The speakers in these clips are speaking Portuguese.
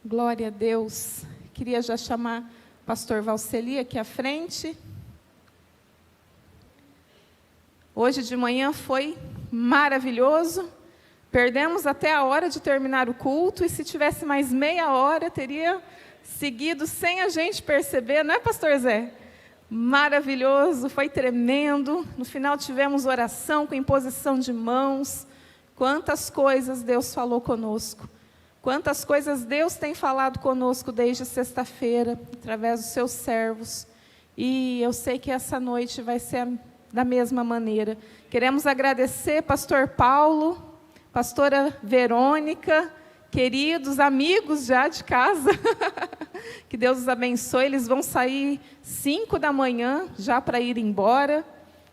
Glória a Deus. Queria já chamar o pastor Valceli aqui à frente. Hoje de manhã foi maravilhoso. Perdemos até a hora de terminar o culto, e se tivesse mais meia hora, teria seguido sem a gente perceber, não é, pastor Zé? Maravilhoso, foi tremendo. No final tivemos oração com imposição de mãos. Quantas coisas Deus falou conosco. Quantas coisas Deus tem falado conosco desde sexta-feira, através dos seus servos. E eu sei que essa noite vai ser da mesma maneira. Queremos agradecer pastor Paulo, pastora Verônica, queridos amigos já de casa. Que Deus os abençoe. Eles vão sair 5 da manhã já para ir embora.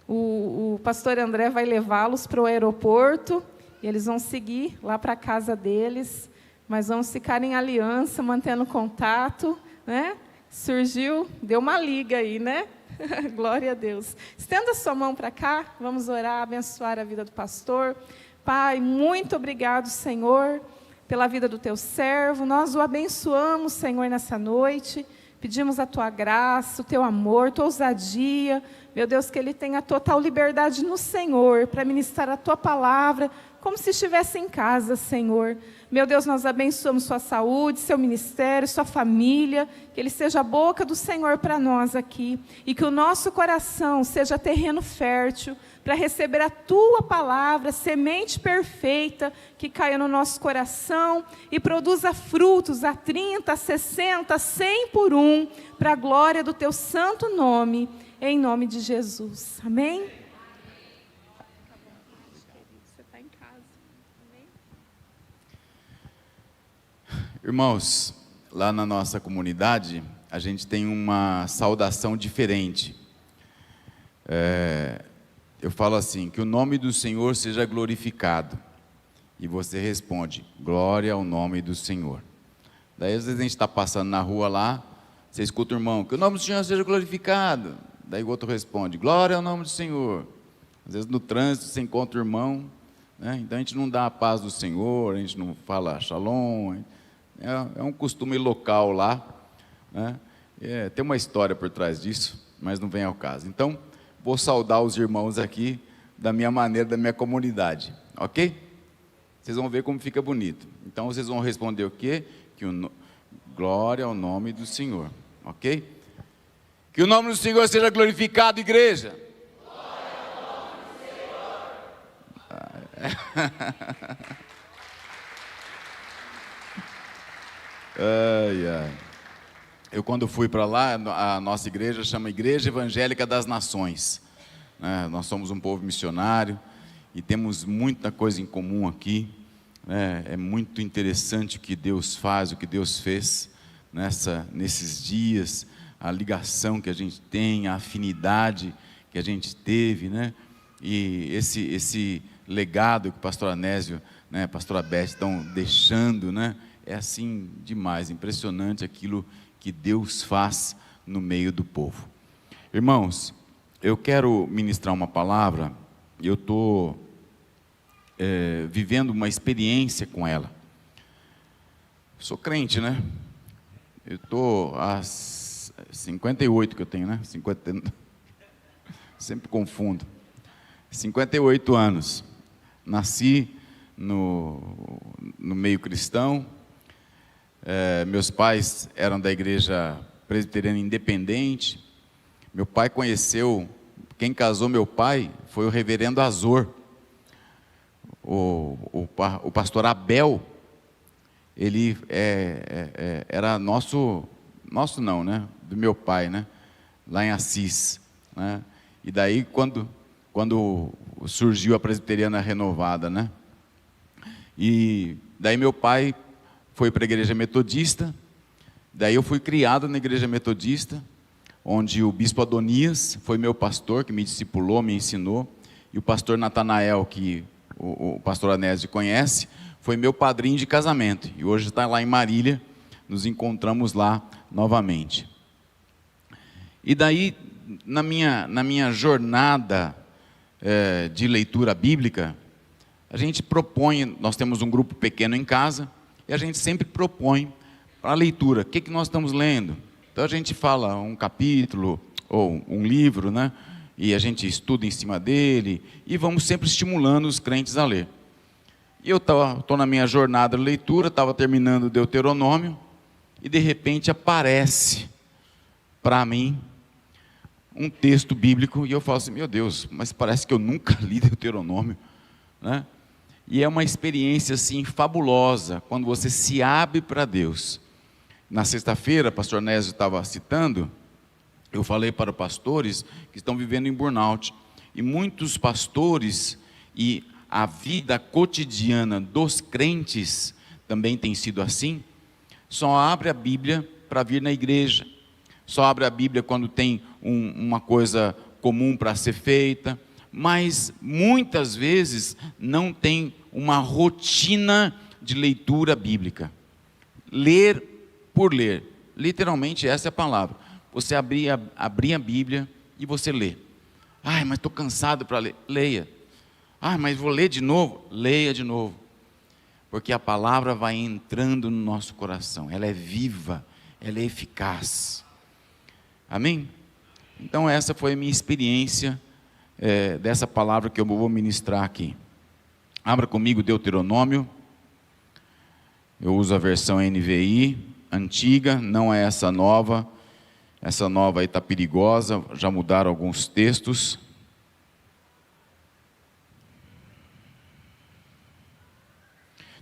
O pastor André vai levá-los para o aeroporto. E eles vão seguir lá para a casa deles. Mas vamos ficar em aliança, mantendo contato, né? Surgiu, deu uma liga aí, né? Glória a Deus. Estenda sua mão para cá, vamos orar, abençoar a vida do pastor. Pai, muito obrigado, Senhor, pela vida do teu servo. Nós o abençoamos, Senhor, nessa noite. Pedimos a tua graça, o teu amor, tua ousadia. Meu Deus, que ele tenha total liberdade no Senhor para ministrar a tua palavra, como se estivesse em casa, Senhor. Meu Deus, nós abençoamos sua saúde, seu ministério, sua família, que ele seja a boca do Senhor para nós aqui, e que o nosso coração seja terreno fértil para receber a tua palavra, semente perfeita, que caia no nosso coração e produza frutos a 30, a 60, a 100 por um, para a glória do teu santo nome, em nome de Jesus. Amém? Irmãos, lá na nossa comunidade, a gente tem uma saudação diferente. Eu falo assim, que o nome do Senhor seja glorificado. E você responde, glória ao nome do Senhor. Daí às vezes a gente está passando na rua lá, você escuta o irmão, que o nome do Senhor seja glorificado. Daí o outro responde, glória ao nome do Senhor. Às vezes no trânsito você encontra o irmão, né? Então a gente não dá a paz do Senhor, a gente não fala shalom. É um costume local lá, né? Tem uma história por trás disso, mas não vem ao caso. Então, vou saudar os irmãos aqui da minha maneira, da minha comunidade, ok? Vocês vão ver como fica bonito. Então, vocês vão responder o quê? Glória ao nome do Senhor, ok? Que o nome do Senhor seja glorificado, igreja. Glória ao nome do Senhor. Eu quando fui para lá, a nossa igreja chama Igreja Evangélica das Nações, né? Nós somos um povo missionário e temos muita coisa em comum aqui, né? É muito interessante o que Deus faz, o que Deus fez nesses dias, a ligação que a gente tem, a afinidade que a gente teve, né? E esse legado que o pastor Anésio, né, a pastora Beth estão deixando, né? É assim demais, impressionante aquilo que Deus faz no meio do povo. Irmãos, eu quero ministrar uma palavra, eu estou vivendo uma experiência com ela. Sou crente, né? Eu estou há 58 que eu tenho, né? 50, sempre confundo. 58 anos. Nasci no meio cristão. Meus pais eram da igreja presbiteriana independente. Meu pai conheceu, quem casou meu pai foi o reverendo Azor. O pastor Abel, ele era nosso não, né? Do meu pai, né? Lá em Assis, né? E daí quando surgiu a presbiteriana renovada, né? E daí meu pai foi para a igreja metodista, daí eu fui criado na igreja metodista, onde o bispo Adonias foi meu pastor, que me discipulou, me ensinou, e o pastor Natanael, que o pastor Anésio conhece, foi meu padrinho de casamento, e hoje está lá em Marília, nos encontramos lá novamente. E daí, na minha jornada de leitura bíblica, a gente propõe, nós temos um grupo pequeno em casa, e a gente sempre propõe para a leitura. O que nós estamos lendo? Então a gente fala um capítulo ou um livro, né? E a gente estuda em cima dele e vamos sempre estimulando os crentes a ler. E eu estou na minha jornada de leitura, estava terminando o Deuteronômio e de repente aparece para mim um texto bíblico e eu falo assim, meu Deus, mas parece que eu nunca li Deuteronômio, né? E é uma experiência assim fabulosa quando você se abre para Deus. Na sexta-feira, o pastor Nésio estava citando, eu falei para pastores que estão vivendo em burnout, e muitos pastores e a vida cotidiana dos crentes também tem sido assim, só abre a Bíblia para vir na igreja, só abre a Bíblia quando tem uma coisa comum para ser feita, mas muitas vezes não tem uma rotina de leitura bíblica. Ler por ler, literalmente essa é a palavra. Você abrir a Bíblia e você lê. Ai, mas estou cansado para ler. Leia. Ai, mas vou ler de novo. Leia de novo. Porque a palavra vai entrando no nosso coração. Ela é viva, ela é eficaz. Amém? Então essa foi a minha experiência dessa palavra que eu vou ministrar aqui. Abra comigo Deuteronômio. Eu uso a versão NVI, antiga, não é essa nova. Essa nova aí está perigosa, já mudaram alguns textos.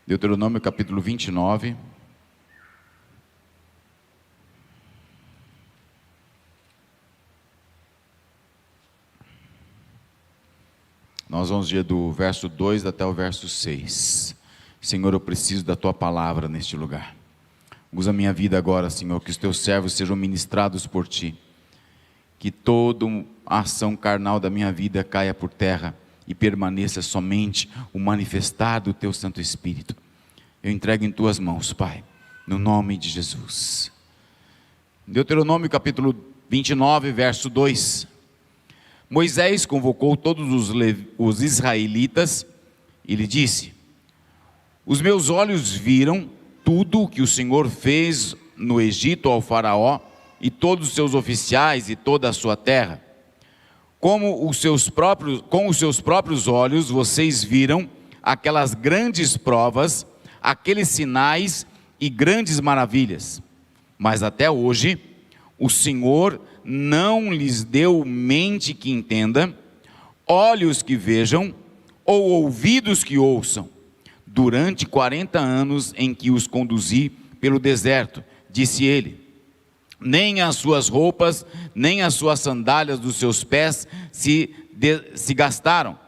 Deuteronômio capítulo 29. Nós vamos ver do verso 2 até o verso 6. Senhor, eu preciso da Tua palavra neste lugar. Usa a minha vida agora, Senhor, que os Teus servos sejam ministrados por Ti. Que toda a ação carnal da minha vida caia por terra e permaneça somente o manifestar do Teu Santo Espírito. Eu entrego em Tuas mãos, Pai, no nome de Jesus. Deuteronômio capítulo 29, verso 2. Moisés convocou todos os israelitas e lhe disse: os meus olhos viram tudo o que o Senhor fez no Egito ao faraó e todos os seus oficiais e toda a sua terra. Com os seus próprios olhos vocês viram aquelas grandes provas, aqueles sinais e grandes maravilhas. Mas até hoje o Senhor não lhes deu mente que entenda, olhos que vejam ou ouvidos que ouçam. Durante 40 anos em que os conduzi pelo deserto, disse ele, nem as suas roupas, nem as suas sandálias dos seus pés se gastaram.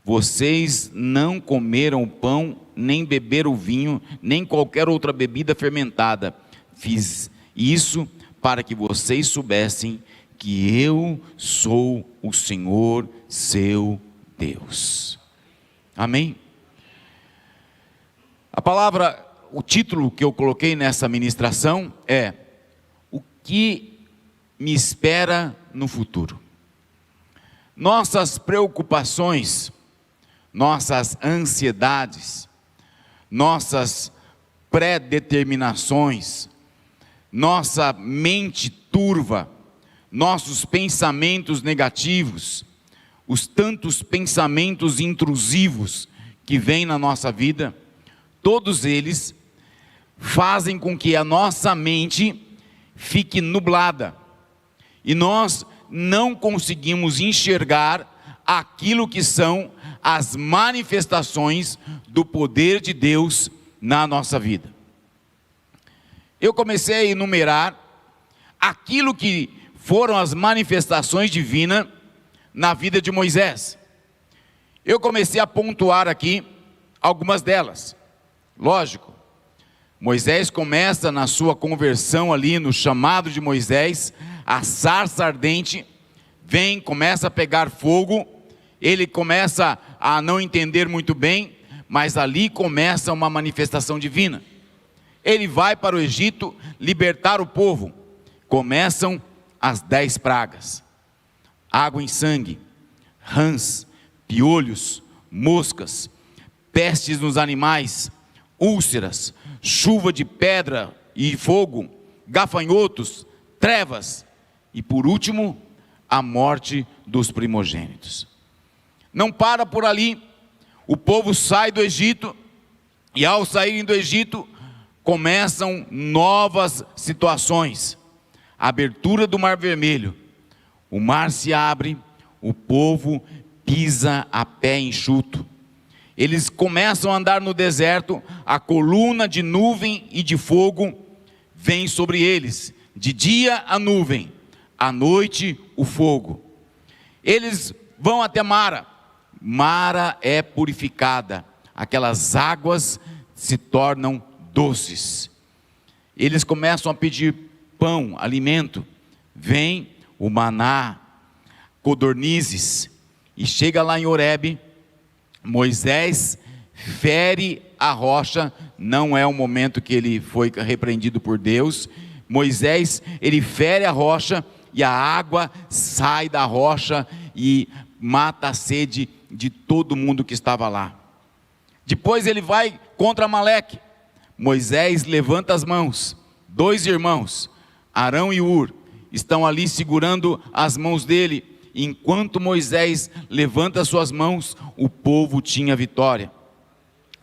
Vocês não comeram pão, nem beberam vinho, nem qualquer outra bebida fermentada. Fiz isso para que vocês soubessem que eu sou o Senhor, seu Deus. Amém? A palavra, o título que eu coloquei nessa ministração é: o que me espera no futuro? Nossas preocupações, nossas ansiedades, nossas predeterminações, nossa mente turva, nossos pensamentos negativos, os tantos pensamentos intrusivos que vêm na nossa vida, todos eles fazem com que a nossa mente fique nublada e nós não conseguimos enxergar aquilo que são as manifestações do poder de Deus na nossa vida. Eu comecei a enumerar aquilo que foram as manifestações divinas na vida de Moisés. Eu comecei a pontuar aqui algumas delas. Lógico, Moisés começa na sua conversão ali, no chamado de Moisés, a sarça ardente vem, começa a pegar fogo, ele começa a não entender muito bem, mas ali começa uma manifestação divina. Ele vai para o Egito libertar o povo, começam as 10 pragas, água em sangue, rãs, piolhos, moscas, pestes nos animais, úlceras, chuva de pedra e fogo, gafanhotos, trevas e, por último, a morte dos primogênitos. Não para por ali. O povo sai do Egito e, ao saírem do Egito, começam novas situações. A abertura do Mar Vermelho. O mar se abre, o povo pisa a pé enxuto. Eles começam a andar no deserto, a coluna de nuvem e de fogo vem sobre eles. De dia a nuvem, à noite o fogo. Eles vão até Mara. Mara é purificada. Aquelas águas se tornam doces. Eles começam a pedir pão, alimento. Vem o maná, codornizes. E chega lá em Horebe, Moisés fere a rocha. Não é o momento que ele foi repreendido por Deus. Moisés, ele fere a rocha e a água sai da rocha e mata a sede de todo mundo que estava lá. Depois ele vai contra Amaleque. Moisés levanta as mãos. 2 irmãos, Arão e Hur, estão ali segurando as mãos dele. Enquanto Moisés levanta suas mãos, o povo tinha vitória.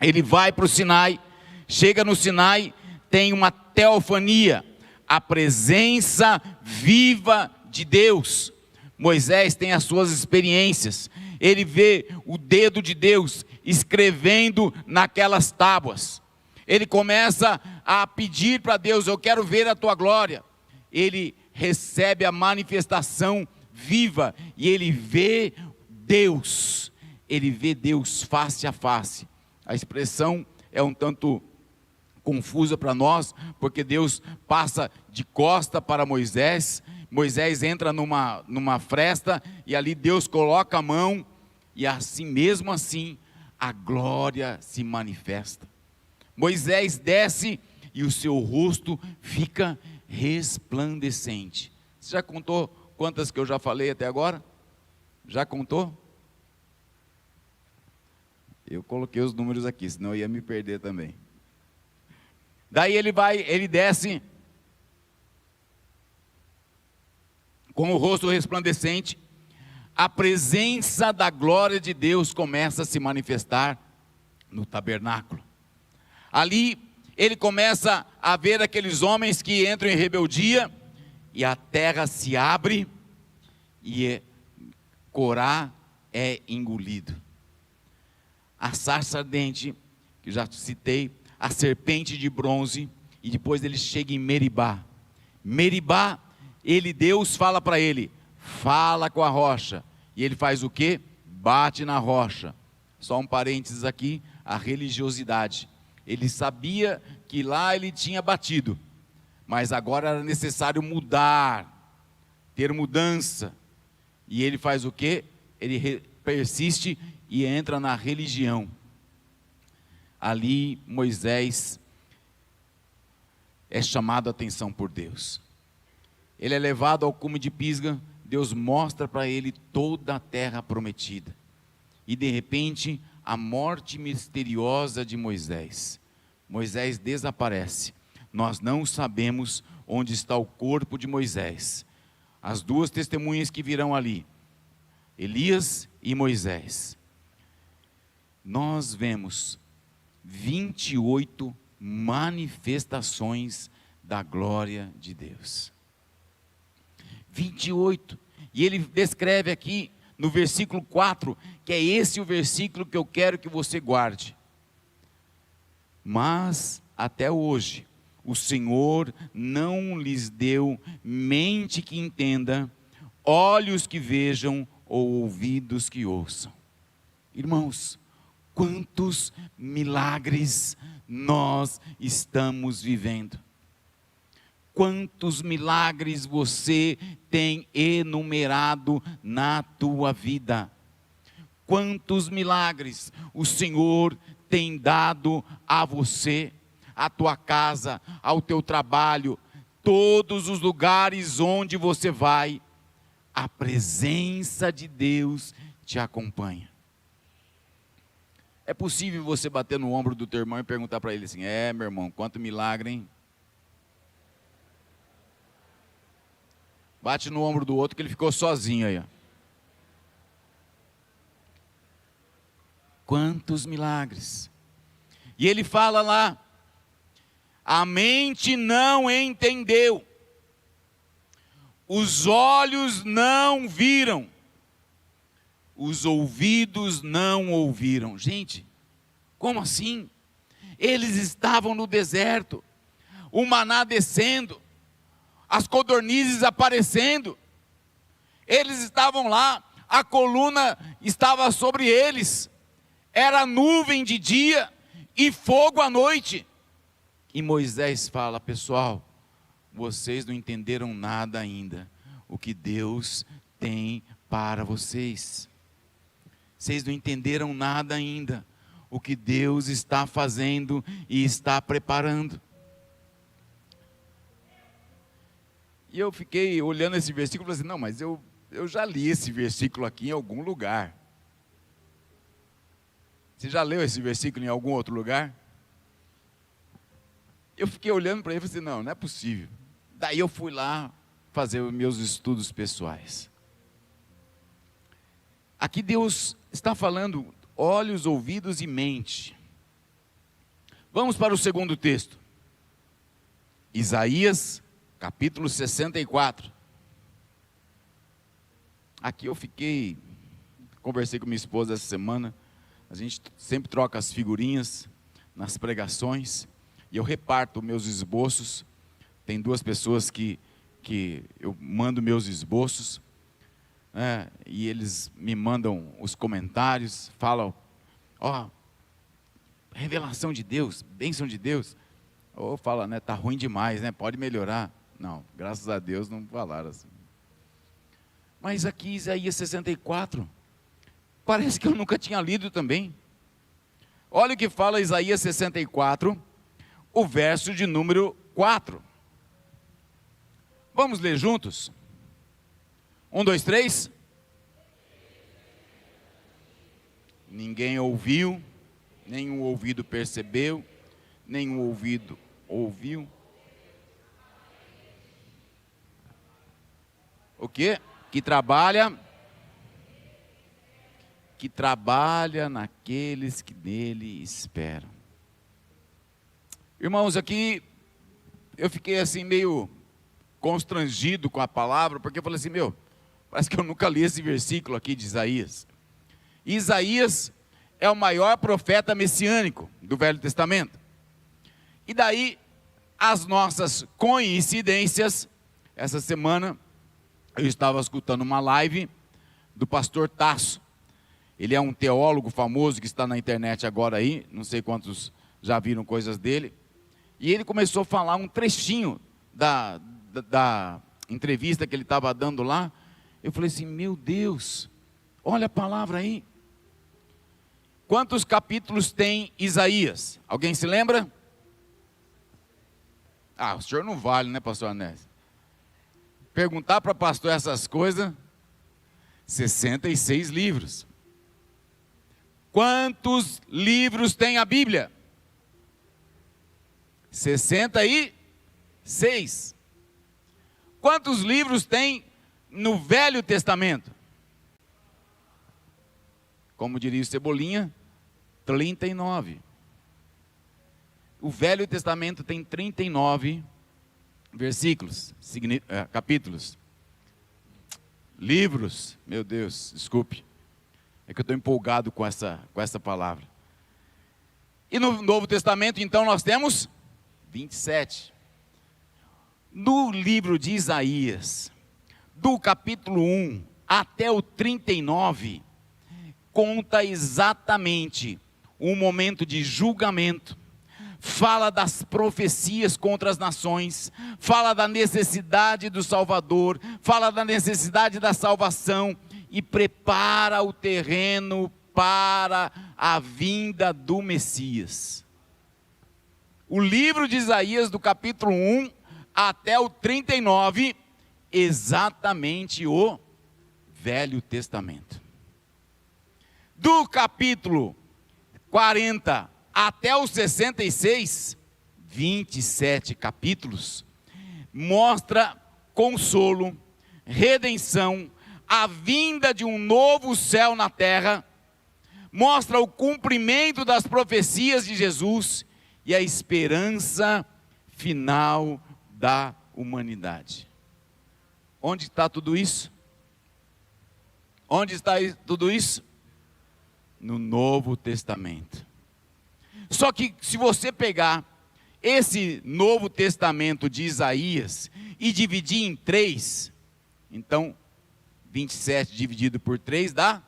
Ele vai para o Sinai. Chega no Sinai, tem uma teofania, a presença viva de Deus. Moisés tem as suas experiências. Ele vê o dedo de Deus escrevendo naquelas tábuas. Ele começa a pedir para Deus: eu quero ver a tua glória. Ele recebe a manifestação viva e ele vê Deus. Ele vê Deus face a face. A expressão é um tanto confusa para nós, porque Deus passa de costa para Moisés. Moisés entra numa fresta e ali Deus coloca a mão e assim, mesmo assim, a glória se manifesta. Moisés desce e o seu rosto fica resplandecente. Você já contou quantas que eu já falei até agora? Já contou? Eu coloquei os números aqui, senão eu ia me perder também. Daí ele desce com o rosto resplandecente. A presença da glória de Deus começa a se manifestar no tabernáculo. Ali ele começa a ver aqueles homens que entram em rebeldia, e a terra se abre, e Corá é engolido. A sarça ardente, que já citei, a serpente de bronze, e depois ele chega em Meribá. Meribá, Deus fala para ele: fala com a rocha. E ele faz o quê? Bate na rocha. Só um parênteses aqui, a religiosidade. Ele sabia que lá ele tinha batido, mas agora era necessário mudar, ter mudança. E ele faz o quê? Ele persiste e entra na religião. Ali Moisés é chamado a atenção por Deus. Ele é levado ao cume de Pisga. Deus mostra para ele toda a terra prometida. E de repente, a morte misteriosa de Moisés. Moisés desaparece. Nós não sabemos onde está o corpo de Moisés. As 2 testemunhas que virão ali, Elias e Moisés. Nós vemos 28 manifestações da glória de Deus. 28. E ele descreve aqui no versículo 4, que é esse o versículo que eu quero que você guarde. Mas até hoje o Senhor não lhes deu mente que entenda, olhos que vejam ou ouvidos que ouçam. Irmãos, quantos milagres nós estamos vivendo. Quantos milagres você tem enumerado na tua vida? Quantos milagres o Senhor tem dado a você, à tua casa, ao teu trabalho, todos os lugares onde você vai, a presença de Deus te acompanha. É possível você bater no ombro do teu irmão e perguntar para ele assim: meu irmão, quanto milagre, hein? Bate no ombro do outro que ele ficou sozinho aí. Ó. Quantos milagres. E ele fala lá, a mente não entendeu, os olhos não viram, os ouvidos não ouviram. Gente, como assim? Eles estavam no deserto, o maná descendo, as codornizes aparecendo, eles estavam lá, a coluna estava sobre eles, era nuvem de dia e fogo à noite. E Moisés fala, pessoal, vocês não entenderam nada ainda, o que Deus tem para vocês. Vocês não entenderam nada ainda, o que Deus está fazendo e está preparando. E eu fiquei olhando esse versículo e falei assim, não, mas eu já li esse versículo aqui em algum lugar. Você já leu esse versículo em algum outro lugar? Eu fiquei olhando para ele e falei assim, não é possível. Daí eu fui lá fazer os meus estudos pessoais. Aqui Deus está falando olhos, ouvidos e mente. Vamos para o segundo texto. Isaías, capítulo 64. Aqui eu conversei com minha esposa essa semana. A gente sempre troca as figurinhas nas pregações. E eu reparto meus esboços. Tem 2 pessoas que eu mando meus esboços. E eles me mandam os comentários. Falam, revelação de Deus, bênção de Deus. Ou fala, tá ruim demais, pode melhorar. Não, graças a Deus não falaram assim. Mas aqui Isaías 64, parece que eu nunca tinha lido também. Olha o que fala Isaías 64, o verso de número 4. Vamos ler juntos? 1, 2, 3. Ninguém ouviu, nem o ouvido percebeu, nem o ouvido ouviu. O quê? Que trabalha naqueles que nele esperam. Irmãos, aqui eu fiquei assim meio constrangido com a palavra, porque eu falei assim, parece que eu nunca li esse versículo aqui de Isaías. Isaías é o maior profeta messiânico do Velho Testamento. E daí, as nossas coincidências, essa semana eu estava escutando uma live do pastor Tasso. Ele é um teólogo famoso que está na internet agora aí, não sei quantos já viram coisas dele. E ele começou a falar um trechinho da entrevista que ele estava dando lá. Eu falei assim, meu Deus, olha a palavra aí. Quantos capítulos tem Isaías? Alguém se lembra? O senhor não vale, né, pastor Anésio? Perguntar para pastor essas coisas, 66 livros. Quantos livros tem a Bíblia? 66. Quantos livros tem no Velho Testamento? Como diria o Cebolinha, 39. O Velho Testamento tem 39 versículos, capítulos, livros, meu Deus, desculpe, é que eu estou empolgado com essa palavra. E no Novo Testamento, então, nós temos 27. No livro de Isaías, do capítulo 1 até o 39, conta exatamente um momento de julgamento, fala das profecias contra as nações, fala da necessidade do Salvador, fala da necessidade da salvação e prepara o terreno para a vinda do Messias. O livro de Isaías, do capítulo 1 até o 39, exatamente o Velho Testamento. Do capítulo 40 até os 66, 27 capítulos, mostra consolo, redenção, a vinda de um novo céu na terra, mostra o cumprimento das profecias de Jesus e a esperança final da humanidade. Onde está tudo isso? Onde está tudo isso? No Novo Testamento. Só que se você pegar esse Novo Testamento de Isaías e dividir em 3, então 27 dividido por 3 dá?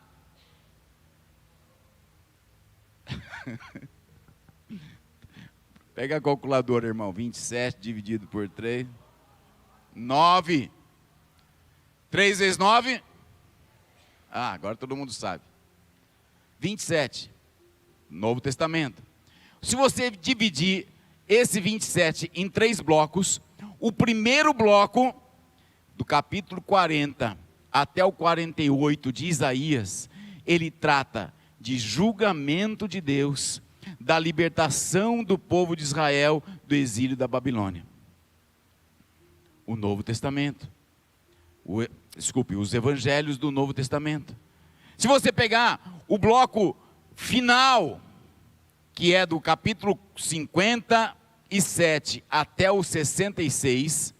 Pega a calculadora, irmão. 27 dividido por 3. 9. 3 vezes 9? Ah, agora todo mundo sabe. 27. Novo Testamento. Se você dividir esse 27 em 3 blocos, o primeiro bloco, do capítulo 40 até o 48 de Isaías, ele trata de julgamento de Deus, da libertação do povo de Israel do exílio da Babilônia. O Novo Testamento, os evangelhos do Novo Testamento. Se você pegar o bloco final, que é do capítulo 57 até o 66,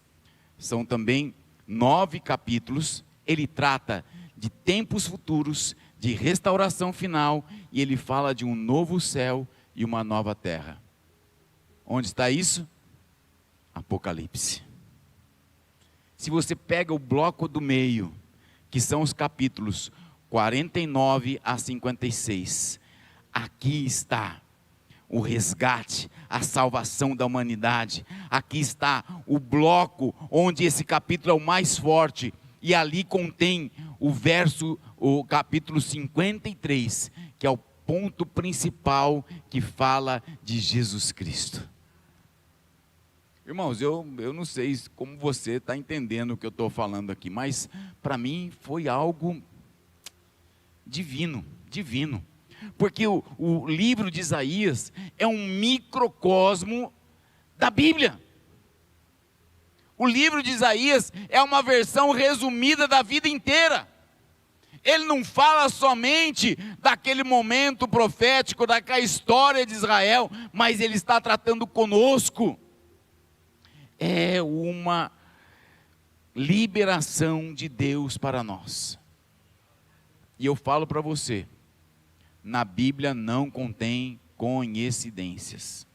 são também 9 capítulos, ele trata de tempos futuros, de restauração final, e ele fala de um novo céu e uma nova terra. Onde está isso? Apocalipse. Se você pega o bloco do meio, que são os capítulos 49 a 56, aqui está o resgate, a salvação da humanidade. Aqui está o bloco onde esse capítulo é o mais forte, e ali contém o capítulo 53, que é o ponto principal que fala de Jesus Cristo. Irmãos, eu não sei como você está entendendo o que eu estou falando aqui, mas para mim foi algo divino, divino. Porque o livro de Isaías é um microcosmo da Bíblia. O livro de Isaías é uma versão resumida da vida inteira. Ele não fala somente daquele momento profético, daquela história de Israel, mas ele está tratando conosco. É uma liberação de Deus para nós. E eu falo para você, na Bíblia não contém coincidências.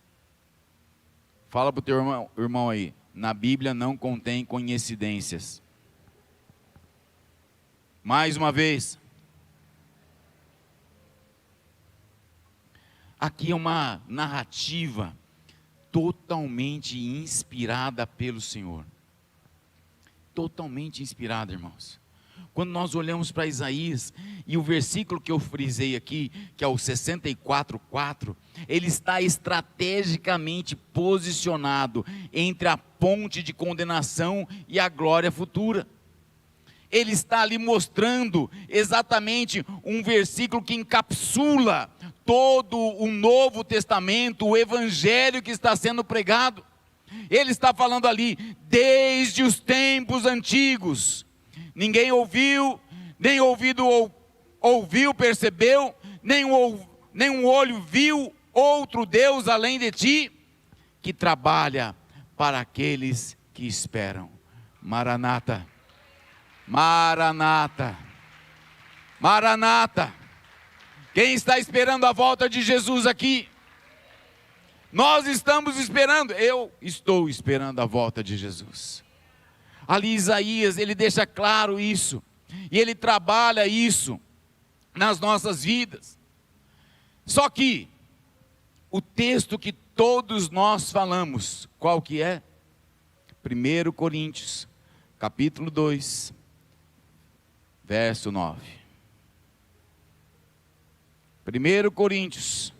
Fala para o teu irmão aí, na Bíblia não contém coincidências. Mais uma vez. Aqui é uma narrativa totalmente inspirada pelo Senhor. Totalmente inspirada, irmãos. Quando nós olhamos para Isaías, e o versículo que eu frisei aqui, que é o 64:4, ele está estrategicamente posicionado entre a ponte de condenação e a glória futura. Ele está ali mostrando exatamente um versículo que encapsula todo o Novo Testamento, o Evangelho que está sendo pregado. Ele está falando ali, desde os tempos antigos, ninguém ouviu, nem ouvido ouviu, percebeu, nenhum olho viu outro Deus além de ti, que trabalha para aqueles que esperam. Maranata, Maranata, Maranata. Quem está esperando a volta de Jesus aqui? Nós estamos esperando, eu estou esperando a volta de Jesus. Ali Isaías, ele deixa claro isso, e ele trabalha isso nas nossas vidas. Só que, o texto que todos nós falamos, qual que é? 1 Coríntios, capítulo 2, verso 9. 1 Coríntios,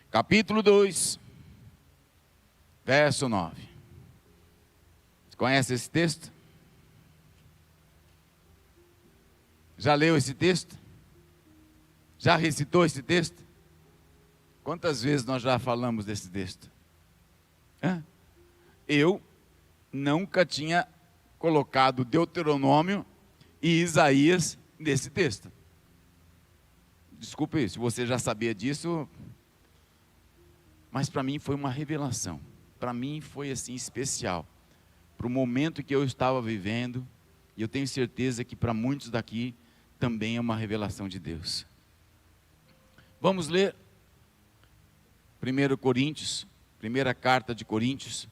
capítulo 2, verso 9. Você conhece esse texto? Já leu esse texto? Já recitou esse texto? Quantas vezes nós já falamos desse texto? Eu nunca tinha colocado Deuteronômio e Isaías nesse texto. Desculpe se você já sabia disso, mas para mim foi uma revelação. Para mim foi assim especial, para o momento que eu estava vivendo, e eu tenho certeza que para muitos daqui também é uma revelação de Deus. Vamos ler 1 Coríntios, primeira carta de Coríntios,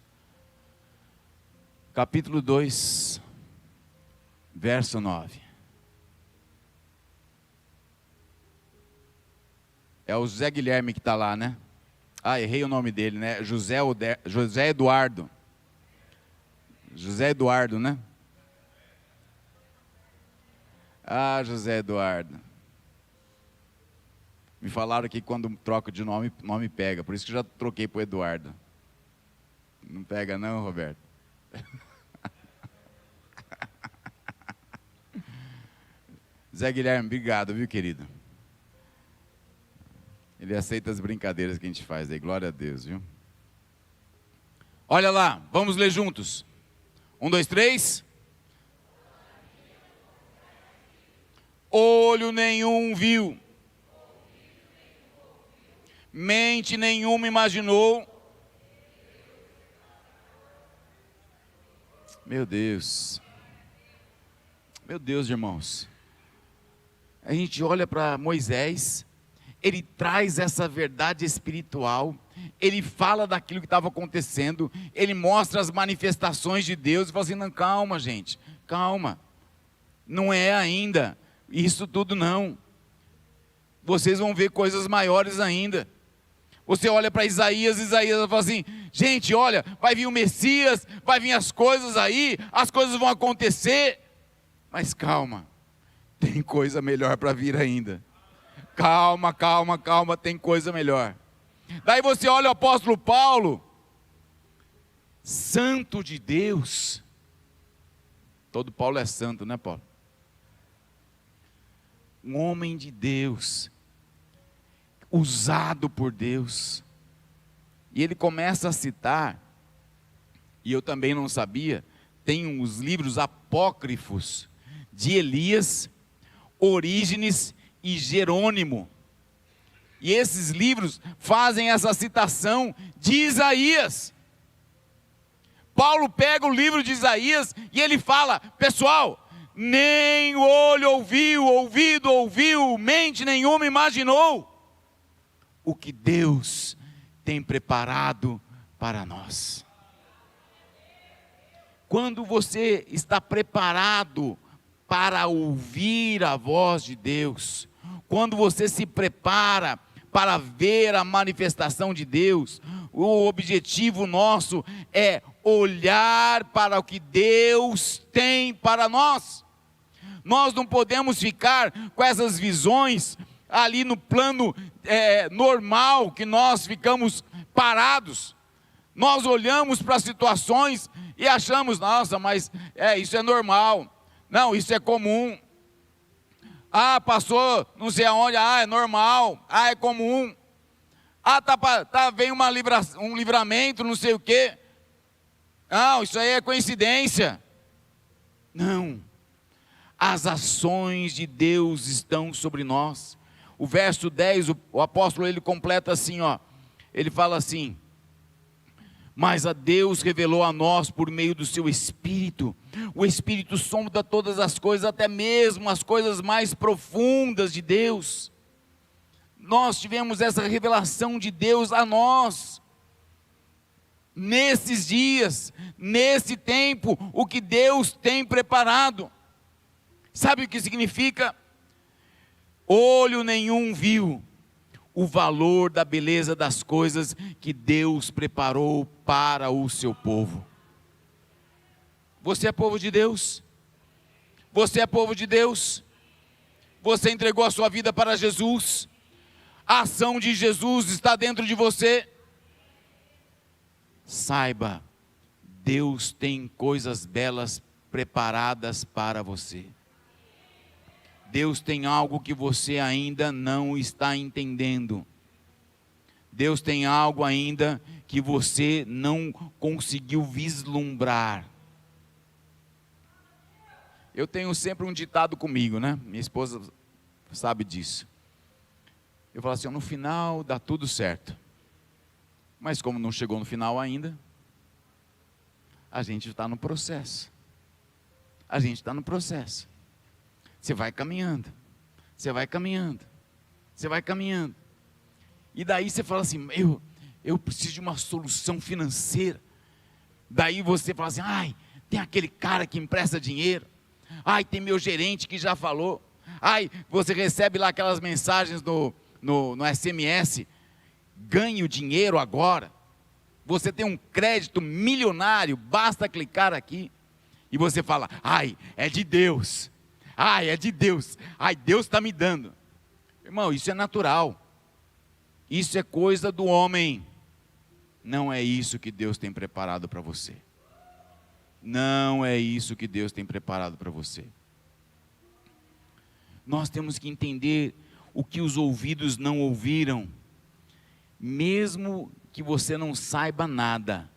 capítulo 2, verso 9. É o José Guilherme que está lá, né? Ah, errei o nome dele, né? José Eduardo. José Eduardo, né? Ah, José Eduardo. Me falaram que quando troco de nome, nome pega. Por isso que eu já troquei para o Eduardo. Não pega não, Roberto? Zé Guilherme, obrigado, viu, querido? Ele aceita as brincadeiras que a gente faz aí, glória a Deus, viu? Olha lá, vamos ler juntos. 1, 2, 3. Olho nenhum viu, mente nenhuma imaginou. Meu Deus, irmãos. A gente olha para Moisés, ele traz essa verdade espiritual, ele fala daquilo que estava acontecendo, ele mostra as manifestações de Deus, e fala assim, não, calma gente, calma, não é ainda isso tudo não, vocês vão ver coisas maiores ainda. Você olha para Isaías fala assim, gente, olha, vai vir o Messias, vai vir as coisas aí, as coisas vão acontecer, mas calma, tem coisa melhor para vir ainda. Calma, tem coisa melhor. Daí você olha o apóstolo Paulo, santo de Deus. Todo Paulo é santo, né, Paulo? Um homem de Deus, usado por Deus. E ele começa a citar, e eu também não sabia, tem uns livros apócrifos de Elias, Orígenes e Jerônimo, e esses livros fazem essa citação de Isaías. Paulo pega o livro de Isaías e ele fala, pessoal, nem olho ouviu, ouvido ouviu, mente nenhuma imaginou o que Deus tem preparado para nós. Quando você está preparado para ouvir a voz de Deus, quando você se prepara para ver a manifestação de Deus, o objetivo nosso é olhar para o que Deus tem para nós. Nós não podemos ficar com essas visões ali no plano normal, que nós ficamos parados. Nós olhamos para as situações e achamos, nossa, mas isso é normal. Não, isso é comum. Ah, passou não sei aonde, é normal, é comum. Ah, vem um livramento, não sei o quê. Não, isso aí é coincidência. Não, as ações de Deus estão sobre nós. O verso 10, o apóstolo, ele completa assim, ele fala assim, mas a Deus revelou a nós por meio do seu Espírito. O Espírito sonda todas as coisas, até mesmo as coisas mais profundas de Deus. Nós tivemos essa revelação de Deus a nós. Nesses dias, nesse tempo, o que Deus tem preparado. Sabe o que significa? Olho nenhum viu o valor da beleza das coisas que Deus preparou para o seu povo. Você é povo de Deus? Você é povo de Deus? Você entregou a sua vida para Jesus? A ação de Jesus está dentro de você? Saiba, Deus tem coisas belas preparadas para você. Deus tem algo que você ainda não está entendendo. Deus tem algo ainda que você não conseguiu vislumbrar. Eu tenho sempre um ditado comigo, né? Minha esposa sabe disso. Eu falo assim, no final dá tudo certo. Mas como não chegou no final ainda, a gente está no processo. A gente está no processo. Você vai caminhando. Você vai caminhando. Você vai caminhando. E daí você fala assim, eu preciso de uma solução financeira. Daí você fala assim, ai, tem aquele cara que empresta dinheiro. Ai, tem meu gerente que já falou. Ai, você recebe lá aquelas mensagens no SMS. Ganhe o dinheiro agora. Você tem um crédito milionário, basta clicar aqui. E você fala, ai, é de Deus. Ai, é de Deus. Ai, Deus está me dando. Irmão, isso é natural. Isso é coisa do homem. Não é isso que Deus tem preparado para você. Não é isso que Deus tem preparado para você. Nós temos que entender o que os ouvidos não ouviram. Mesmo que você não saiba nada,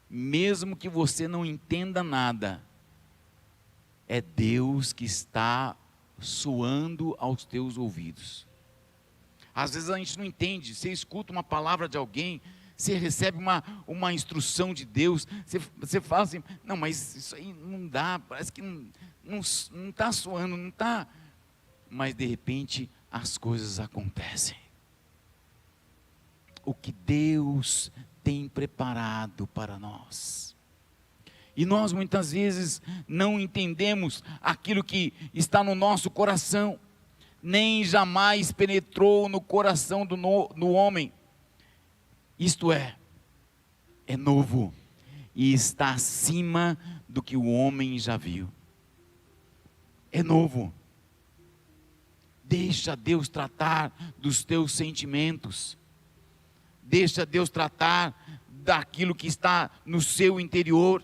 mesmo que você não entenda nada, é Deus que está soando aos teus ouvidos. Às vezes a gente não entende, você escuta uma palavra de alguém, você recebe uma instrução de Deus, você fala assim, não, mas isso aí não dá, parece que não está soando, não está, mas de repente as coisas acontecem. O que Deus tem preparado para nós. E nós muitas vezes não entendemos aquilo que está no nosso coração, nem jamais penetrou no coração do homem. Isto é novo e está acima do que o homem já viu. É novo. Deixa Deus tratar dos teus sentimentos. Deixa Deus tratar daquilo que está no seu interior.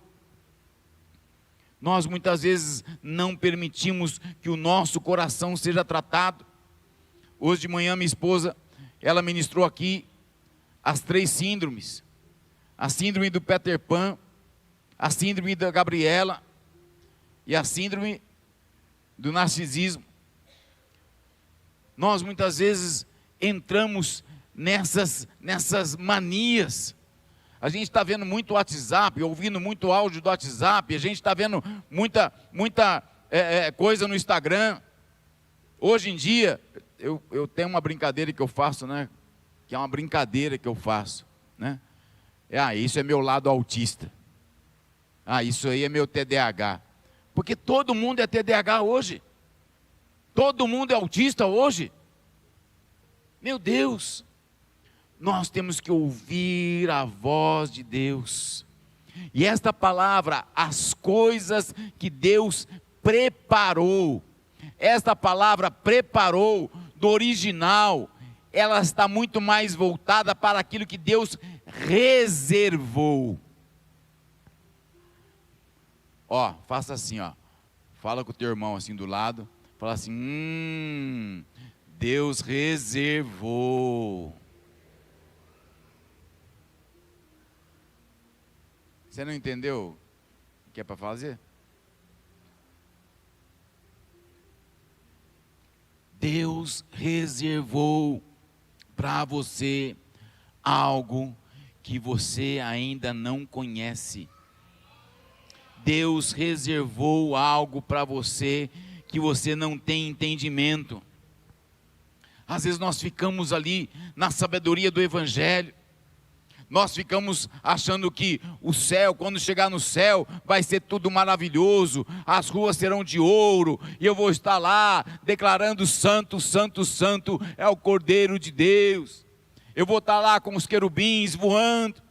Nós muitas vezes não permitimos que o nosso coração seja tratado. Hoje de manhã minha esposa, ela ministrou aqui as 3 síndromes. A síndrome do Peter Pan, a síndrome da Gabriela e a síndrome do narcisismo. Nós muitas vezes entramos nessas manias. A gente está vendo muito WhatsApp, ouvindo muito áudio do WhatsApp, a gente está vendo muita coisa no Instagram. Hoje em dia, eu tenho uma brincadeira que eu faço, né? Que é uma brincadeira que eu faço, né? Isso é meu lado autista. Isso aí é meu TDAH. Porque todo mundo é TDAH hoje. Todo mundo é autista hoje. Meu Deus. Nós temos que ouvir a voz de Deus. E esta palavra, as coisas que Deus preparou. Esta palavra preparou, do original, ela está muito mais voltada para aquilo que Deus reservou. Faça assim, fala com o teu irmão assim do lado, fala assim, Deus reservou. Você não entendeu o que é para fazer? Deus reservou para você algo que você ainda não conhece. Deus reservou algo para você que você não tem entendimento. Às vezes nós ficamos ali na sabedoria do Evangelho. Nós ficamos achando que o céu, quando chegar no céu, vai ser tudo maravilhoso, as ruas serão de ouro, e eu vou estar lá declarando santo, santo, santo é o Cordeiro de Deus. Eu vou estar lá com os querubins voando,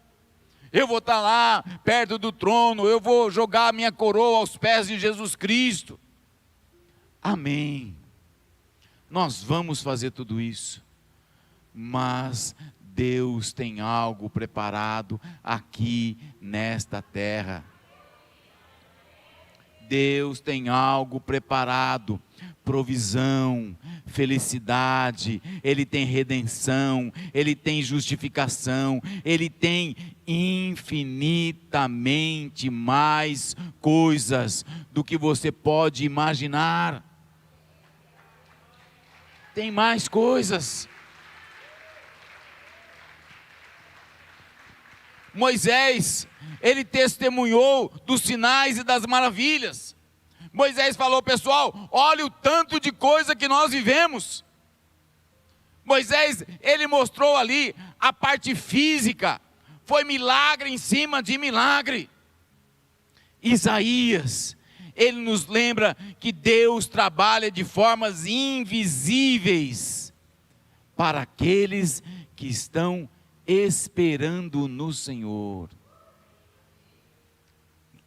eu vou estar lá perto do trono, eu vou jogar a minha coroa aos pés de Jesus Cristo. Amém. Nós vamos fazer tudo isso, mas Deus tem algo preparado aqui nesta terra. Deus tem algo preparado, provisão, felicidade, Ele tem redenção, Ele tem justificação, Ele tem infinitamente mais coisas do que você pode imaginar. Tem mais coisas. Moisés, ele testemunhou dos sinais e das maravilhas. Moisés falou: pessoal, olha o tanto de coisa que nós vivemos. Moisés, ele mostrou ali a parte física, foi milagre em cima de milagre. Isaías, ele nos lembra que Deus trabalha de formas invisíveis para aqueles que estão esperando no Senhor.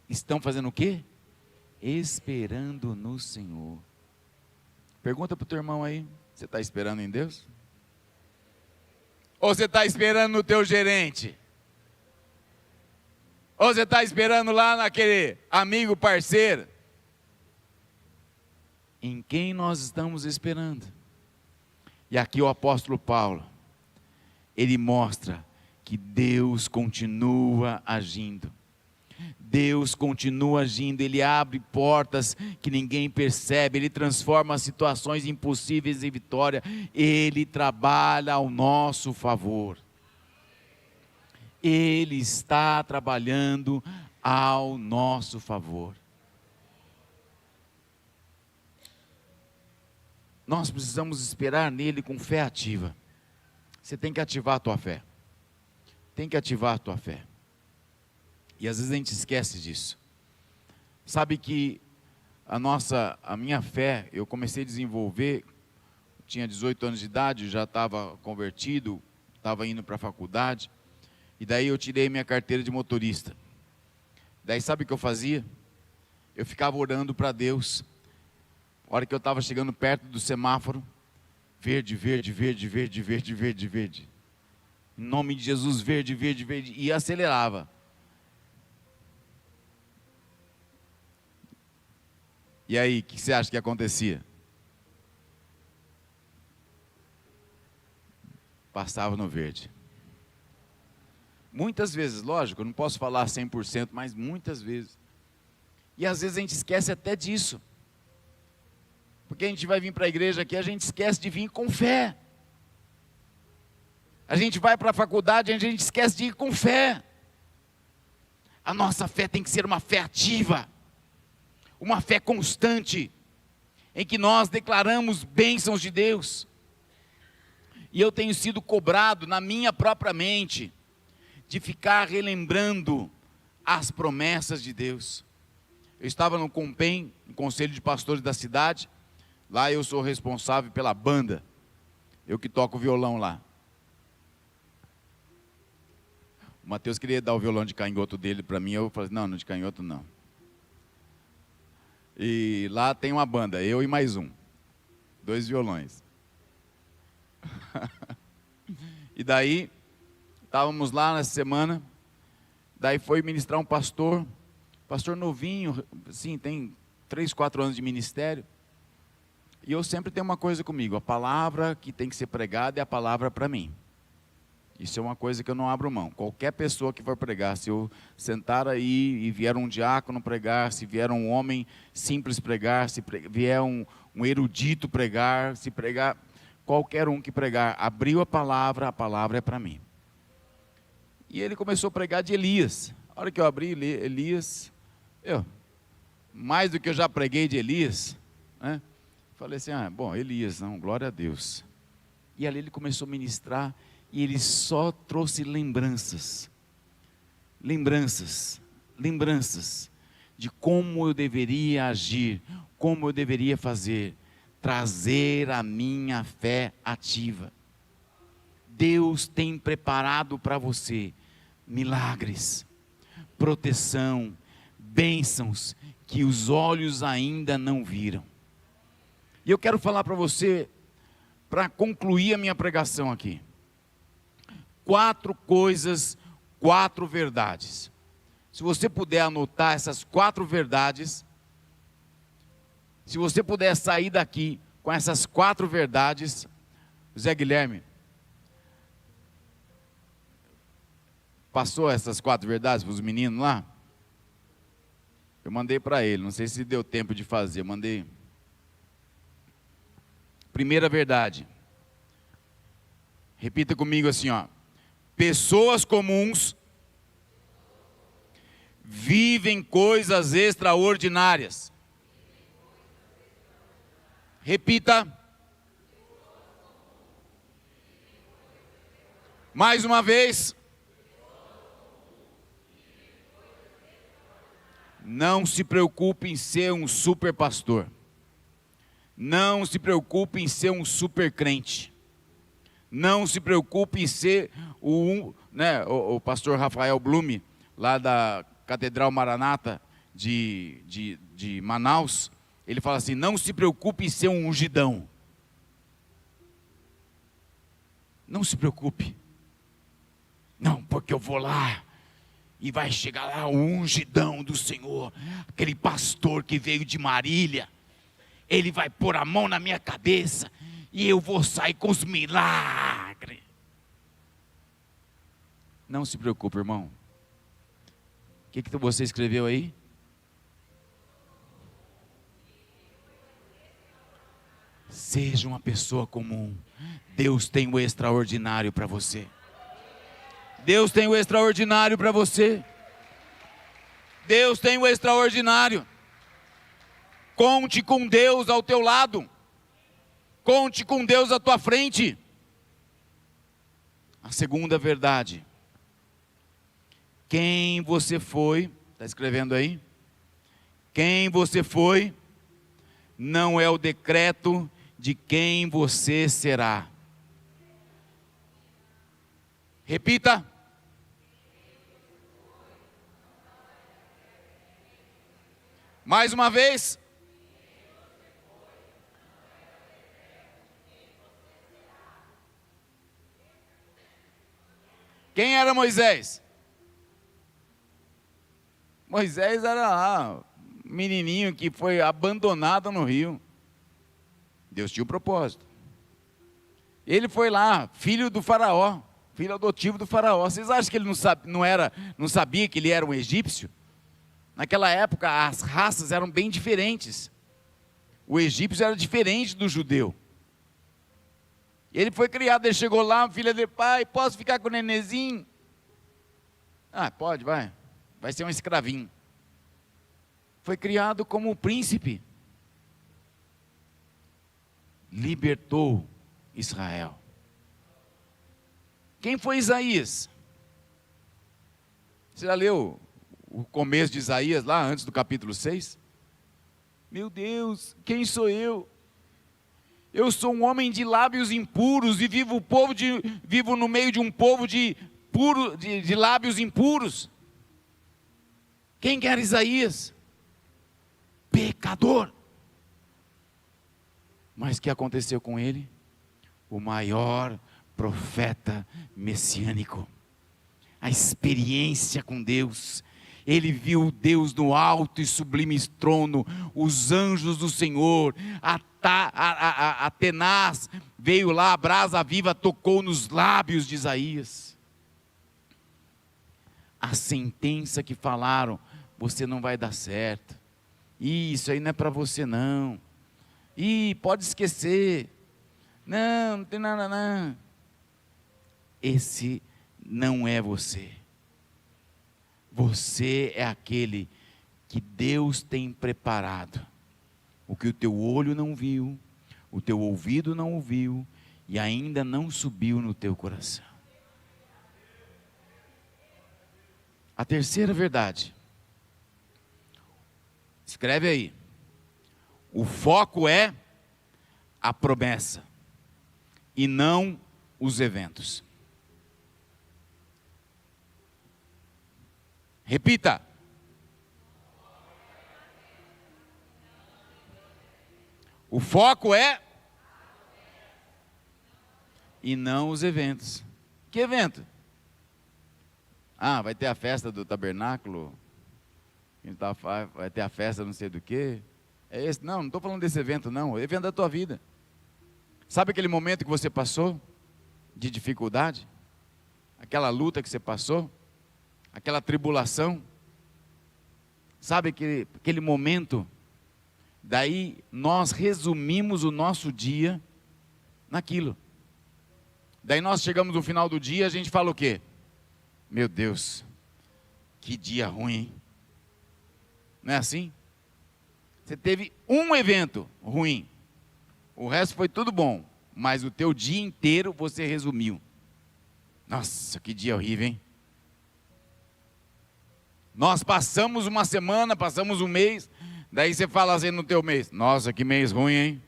Estão fazendo o quê? Esperando no Senhor. Pergunta para o teu irmão aí: você está esperando em Deus? Ou você está esperando no teu gerente? Ou você está esperando lá naquele amigo parceiro? Em quem nós estamos esperando? E aqui o apóstolo Paulo, ele mostra que Deus continua agindo. Deus continua agindo, Ele abre portas que ninguém percebe, Ele transforma situações impossíveis em vitória, Ele trabalha ao nosso favor. Ele está trabalhando ao nosso favor. Nós precisamos esperar nele com fé ativa. Você tem que ativar a tua fé. Tem que ativar a tua fé. E às vezes a gente esquece disso. Sabe que a minha fé, eu comecei a desenvolver, tinha 18 anos de idade, já estava convertido, estava indo para a faculdade, e daí eu tirei minha carteira de motorista. Daí sabe o que eu fazia? Eu ficava orando para Deus. A hora que eu estava chegando perto do semáforo, verde, verde, verde, verde, verde, verde, verde. Em nome de Jesus, verde, verde, verde. E acelerava. E aí, o que você acha que acontecia? Passava no verde. Muitas vezes, lógico, eu não posso falar 100%, mas muitas vezes. E às vezes a gente esquece até disso. Porque a gente vai vir para a igreja aqui, a gente esquece de vir com fé. A gente vai para a faculdade, a gente esquece de ir com fé. A nossa fé tem que ser uma fé ativa, uma fé constante, em que nós declaramos bênçãos de Deus. E eu tenho sido cobrado na minha própria mente, de ficar relembrando as promessas de Deus. Eu estava no COMPEM, no Conselho de Pastores da cidade. Lá eu sou responsável pela banda. Eu que toco o violão lá. O Mateus queria dar o violão de canhoto dele para mim. Eu falei: não, de canhoto não. E lá tem uma banda, eu e mais um. 2 violões. E daí, estávamos lá nessa semana. Daí foi ministrar um pastor novinho, assim, tem 3, 4 anos de ministério. E eu sempre tenho uma coisa comigo: a palavra que tem que ser pregada é a palavra para mim. Isso é uma coisa que eu não abro mão. Qualquer pessoa que for pregar, se eu sentar aí e vier um diácono pregar, se vier um homem simples pregar, se vier um erudito pregar, se pregar, qualquer um que pregar, abriu a palavra é para mim. E ele começou a pregar de Elias. A hora que eu abri Elias, mais do que eu já preguei de Elias, né? Falei assim: bom, Elias, não, glória a Deus. E ali ele começou a ministrar, e ele só trouxe lembranças de como eu deveria agir, como eu deveria fazer, trazer a minha fé ativa. Deus tem preparado para você milagres, proteção, bênçãos que os olhos ainda não viram. E eu quero falar para você, para concluir a minha pregação aqui, 4 coisas, 4 verdades. Se você puder anotar essas 4 verdades, Se você puder sair daqui com essas 4 verdades, Zé Guilherme, passou essas 4 verdades para os meninos lá? Eu mandei para ele, não sei se deu tempo de fazer, mandei. Primeira verdade. Repita comigo assim, ó. Pessoas comuns vivem coisas extraordinárias. Repita. Mais uma vez. Não se preocupe em ser um super pastor. Não se preocupe em ser um super crente. Não se preocupe em ser o pastor Rafael Blume, lá da Catedral Maranata de Manaus. Ele fala assim, não se preocupe em ser um ungidão. Não se preocupe. Não, porque eu vou lá e vai chegar lá o ungidão do Senhor, aquele pastor que veio de Marília. Ele vai pôr a mão na minha cabeça e eu vou sair com os milagres. Não se preocupe, irmão. O que você escreveu aí? Seja uma pessoa comum. Deus tem o extraordinário para você. Deus tem o extraordinário para você. Deus tem o extraordinário. Conte com Deus ao teu lado. Conte com Deus à tua frente. A segunda verdade. Quem você foi, está escrevendo aí? Quem você foi, não é o decreto de quem você será. Repita. Mais uma vez. Quem era Moisés? Moisés era lá, menininho que foi abandonado no rio. Deus tinha um propósito. Ele foi lá, filho do faraó, filho adotivo do faraó. Vocês acham que ele não sabia que ele era um egípcio? Naquela época as raças eram bem diferentes. O egípcio era diferente do judeu. Ele foi criado, ele chegou lá, filha dele, pai, posso ficar com o nenenzinho? Ah, pode, vai ser um escravinho. Foi criado como um príncipe. Libertou Israel. Quem foi Isaías? Você já leu o começo de Isaías lá, antes do capítulo 6? Meu Deus, quem sou eu? Eu sou um homem de lábios impuros e vivo no meio de um povo de lábios impuros. Quem que era Isaías? Pecador. Mas o que aconteceu com ele? O maior profeta messiânico. A experiência com Deus. Ele viu Deus no alto e sublime trono, os anjos do Senhor, a tenaz veio lá, a brasa viva tocou nos lábios de Isaías. A sentença que falaram, você não vai dar certo, isso aí não é para você não, pode esquecer, não tem nada não. Esse não é você. Você é aquele que Deus tem preparado. O que o teu olho não viu, o teu ouvido não ouviu e ainda não subiu no teu coração. A terceira verdade. Escreve aí. O foco é a promessa e não os eventos. Repita. O foco é e não os eventos. Que evento? Vai ter a festa do tabernáculo, vai ter a festa não sei do que. É esse? Não estou falando desse evento não, é o evento da tua vida. Sabe aquele momento que você passou de dificuldade? Aquela luta que você passou? Aquela tribulação? Sabe aquele momento? Daí nós resumimos o nosso dia naquilo. Daí nós chegamos no final do dia, a gente fala o quê? Meu Deus, que dia ruim, hein? Não é assim? Você teve um evento ruim, o resto foi tudo bom, mas o teu dia inteiro você resumiu. Nossa, que dia horrível, hein? Nós passamos uma semana, passamos um mês, daí você fala assim no teu mês, nossa, que mês ruim, hein?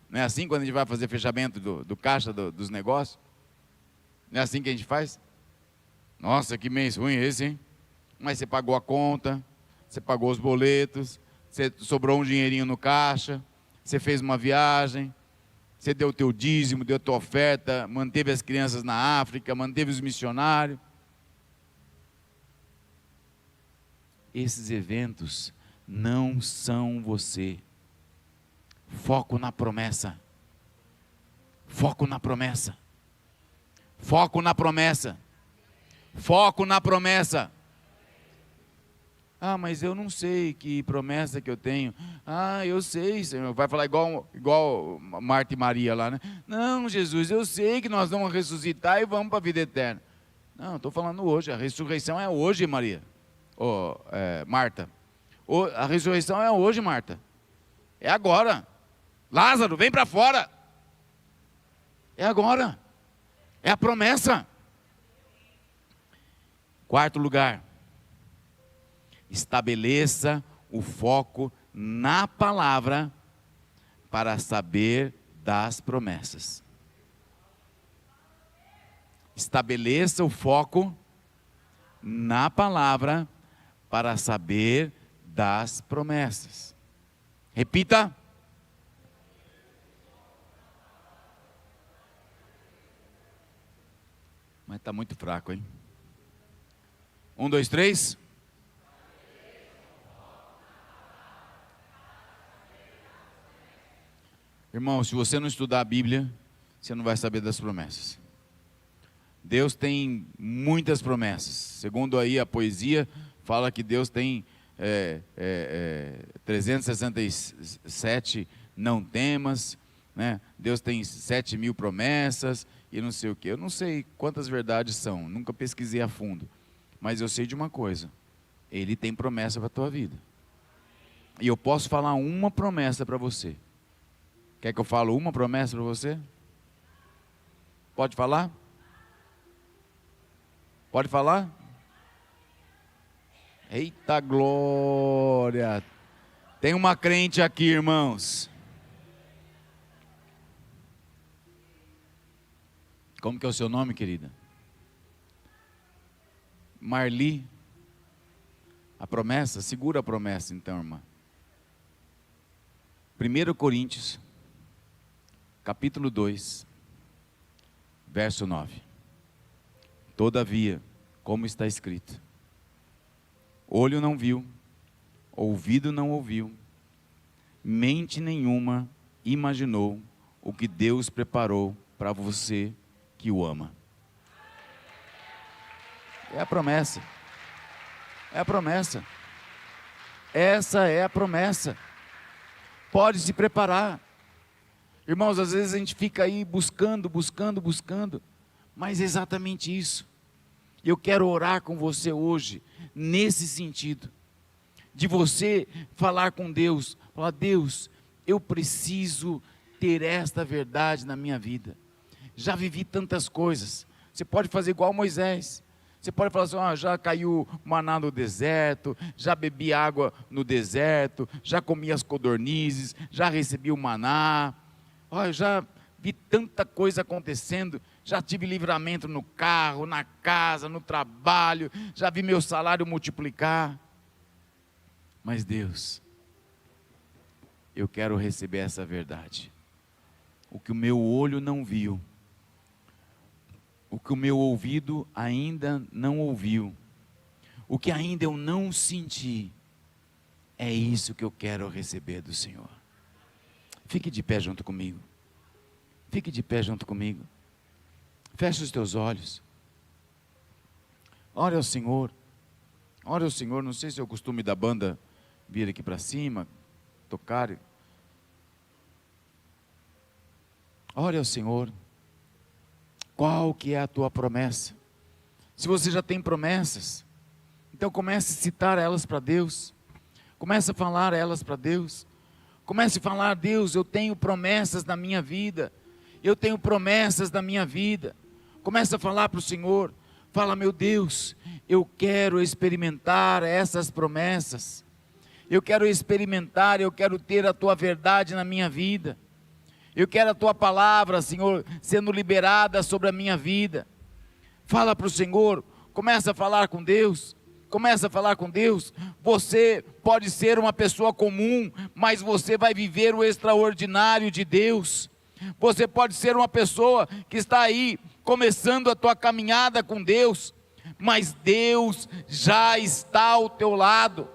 Não é assim quando a gente vai fazer fechamento do caixa dos negócios? Não é assim que a gente faz? Nossa, que mês ruim esse, hein? Mas você pagou a conta, você pagou os boletos, você sobrou um dinheirinho no caixa, você fez uma viagem, você deu o teu dízimo, deu a tua oferta, manteve as crianças na África, manteve os missionários. Esses eventos não são você. Foco na promessa. Foco na promessa. Foco na promessa. Foco na promessa. Ah, mas eu não sei que promessa que eu tenho. Ah, eu sei, Senhor. Vai falar igual Marta e Maria lá, né? Não, Jesus, eu sei que nós vamos ressuscitar e vamos para a vida eterna. Não, estou falando hoje. A ressurreição é hoje, Maria. Marta. A ressurreição é hoje, Marta. É agora. Lázaro, vem para fora. É agora. É a promessa. Quarto lugar. Estabeleça o foco na palavra para saber das promessas. Estabeleça o foco na palavra para saber das promessas. Repita. Mas está muito fraco, hein? 1, 2, 3. Irmão, se você não estudar a Bíblia, você não vai saber das promessas. Deus tem muitas promessas. Segundo aí a poesia, fala que Deus tem 367 não temas, né? Deus tem 7.000 promessas e não sei o que. Eu não sei quantas verdades são, nunca pesquisei a fundo. Mas eu sei de uma coisa, Ele tem promessa para a tua vida. E eu posso falar uma promessa para você. Quer que eu fale uma promessa para você? Pode falar? Pode falar? Eita glória! Tem uma crente aqui, irmãos. Como que é o seu nome, querida? Marli. A promessa? Segura a promessa então, irmã. 1 Coríntios, capítulo 2, verso 9. Todavia, como está escrito, olho não viu, ouvido não ouviu, mente nenhuma imaginou o que Deus preparou para você que o ama. É a promessa. É a promessa. Essa é a promessa. Pode se preparar. Irmãos, às vezes a gente fica aí buscando, mas é exatamente isso. Eu quero orar com você hoje, nesse sentido, de você falar com Deus, falar, Deus, eu preciso ter esta verdade na minha vida. Já vivi tantas coisas. Você pode fazer igual Moisés. Você pode falar assim, já caiu maná no deserto, já bebi água no deserto, já comi as codornizes, já recebi o maná. Já vi tanta coisa acontecendo, já tive livramento no carro, na casa, no trabalho, já vi meu salário multiplicar. Mas Deus, eu quero receber essa verdade. O que o meu olho não viu, o que o meu ouvido ainda não ouviu, o que ainda eu não senti, É isso que eu quero receber do Senhor. Fique de pé junto comigo. Fique de pé junto comigo. Feche os teus olhos. Ore ao Senhor. Ore ao Senhor. Não sei se é o costume da banda vir aqui para cima, tocar. Ore ao Senhor. Qual que é a tua promessa? Se você já tem promessas, então comece a citar elas para Deus. Comece a falar elas para Deus. Comece a falar: Deus, eu tenho promessas na minha vida. Eu tenho promessas na minha vida. Comece a falar para o Senhor. Fala: meu Deus, eu quero experimentar essas promessas. Eu quero experimentar, eu quero ter a tua verdade na minha vida. Eu quero a tua palavra, Senhor, sendo liberada sobre a minha vida. Fala para o Senhor. Começa a falar com Deus. Começa a falar com Deus. Você pode ser uma pessoa comum, mas você vai viver o extraordinário de Deus. Você pode ser uma pessoa que está aí, começando a tua caminhada com Deus, mas Deus já está ao teu lado.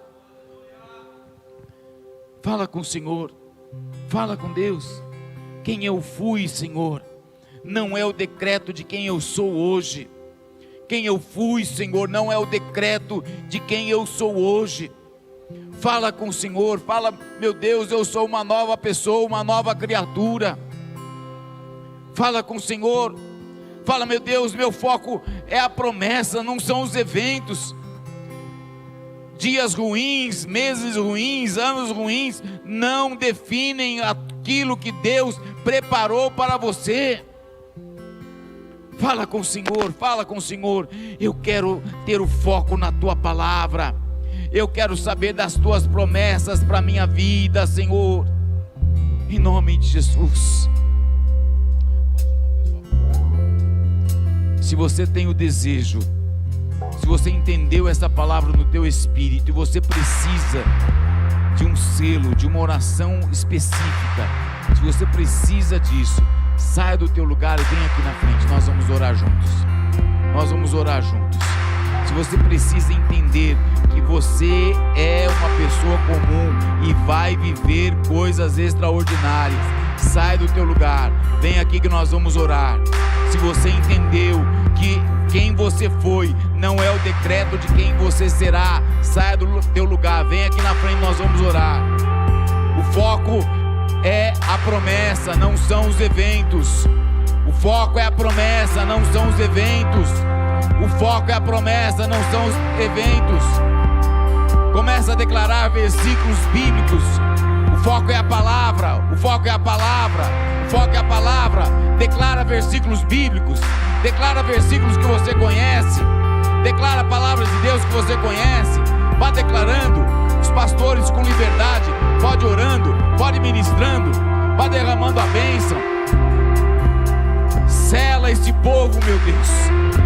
Fala com o Senhor. Fala com Deus. Quem eu fui, Senhor, não é o decreto de quem eu sou hoje. Quem eu fui, Senhor, não é o decreto de quem eu sou hoje. Fala com o Senhor, fala: meu Deus, eu sou uma nova pessoa, uma nova criatura. Fala com o Senhor, fala: meu Deus, meu foco é a promessa, não são os eventos. Dias ruins, meses ruins, anos ruins, não definem aquilo que Deus preparou para você. Fala com o Senhor, fala com o Senhor. Eu quero ter o foco na tua palavra. Eu quero saber das tuas promessas para a minha vida, Senhor. Em nome de Jesus. Se você tem o desejo, se você entendeu essa palavra no teu espírito e você precisa de um selo, de uma oração específica, se você precisa disso, saia do teu lugar e vem aqui na frente. Nós vamos orar juntos. Nós vamos orar juntos. Se você precisa entender que você é uma pessoa comum e vai viver coisas extraordinárias, sai do teu lugar, vem aqui que nós vamos orar. Se você entendeu que quem você foi não é o decreto de quem você será, saia do teu lugar, vem aqui na frente, nós vamos orar. O foco é a promessa, não são os eventos. O foco é a promessa, não são os eventos. O foco é a promessa, não são os eventos. Começa a declarar versículos bíblicos. O foco é a palavra, o foco é a palavra, o foco é a palavra. Declara versículos bíblicos, declara versículos que você conhece, declara a palavra de Deus que você conhece. Vá declarando. Os pastores com liberdade, pode orando, pode ministrando, vá derramando a bênção. Sela este povo, meu Deus.